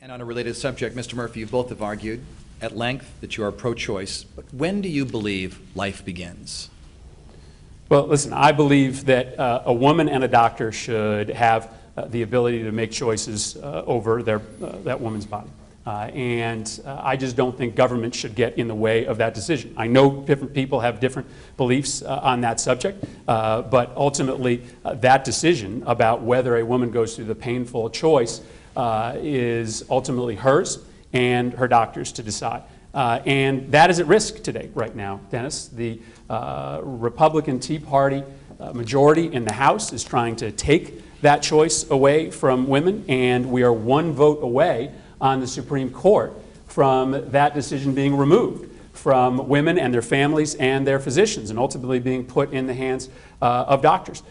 And on a related subject, Mr. Murphy, you both have argued at length that you are pro-choice, but when do you believe life begins? Well, listen, I believe that a woman and a doctor should have the ability to make choices over that woman's body. I just don't think government should get in the way of that decision. I know different people have different beliefs on that subject, but ultimately that decision about whether a woman goes through the painful choice is ultimately hers and her doctor's to decide. And that is at risk today, right now, Dennis. The Republican Tea Party majority in the House is trying to take that choice away from women, and we are one vote away on the Supreme Court from that decision being removed from women and their families and their physicians, and ultimately being put in the hands of doctors,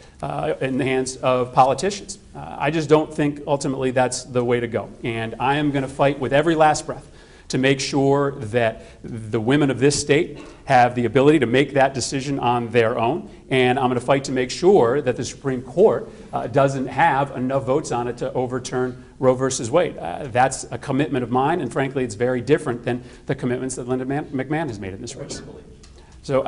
in the hands of politicians. I just don't think ultimately that's the way to go. And I am going to fight with every last breath to make sure that the women of this state have the ability to make that decision on their own. And I'm going to fight to make sure that the Supreme Court doesn't have enough votes on it to overturn Roe versus Wade. That's a commitment of mine, and frankly, it's very different than the commitments that Linda McMahon has made in this race. So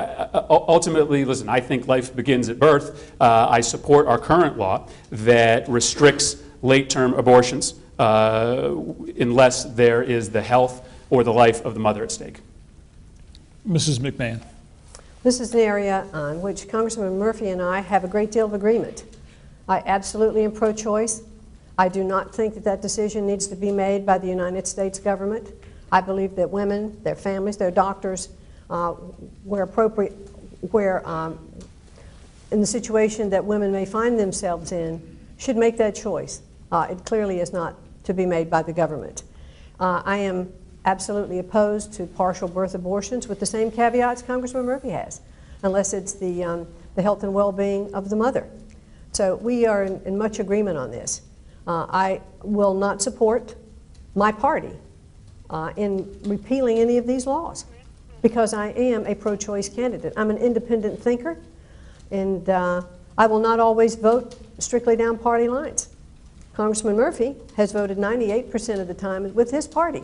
ultimately, listen, I think life begins at birth. I support our current law that restricts late-term abortions unless there is the health or the life of the mother at stake. Mrs. McMahon. This is an area on which Congressman Murphy and I have a great deal of agreement. I absolutely am pro-choice. I do not think that that decision needs to be made by the United States government. I believe that women, their families, their doctors, where appropriate, where in the situation that women may find themselves in, should make that choice. It clearly is not to be made by the government. I am absolutely opposed to partial birth abortions with the same caveats Congressman Murphy has, unless it's the health and well-being of the mother. So we are in much agreement on this. I will not support my party in repealing any of these laws because I am a pro-choice candidate. I'm an independent thinker, and I will not always vote strictly down party lines. Congressman Murphy has voted 98% of the time with his party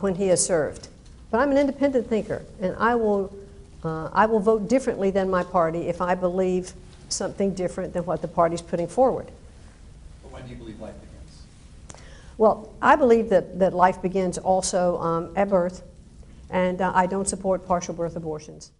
when he has served. But I'm an independent thinker, and I will vote differently than my party if I believe something different than what the party's putting forward. But when do you believe life begins? Well, I believe that life begins also at birth, and I don't support partial birth abortions.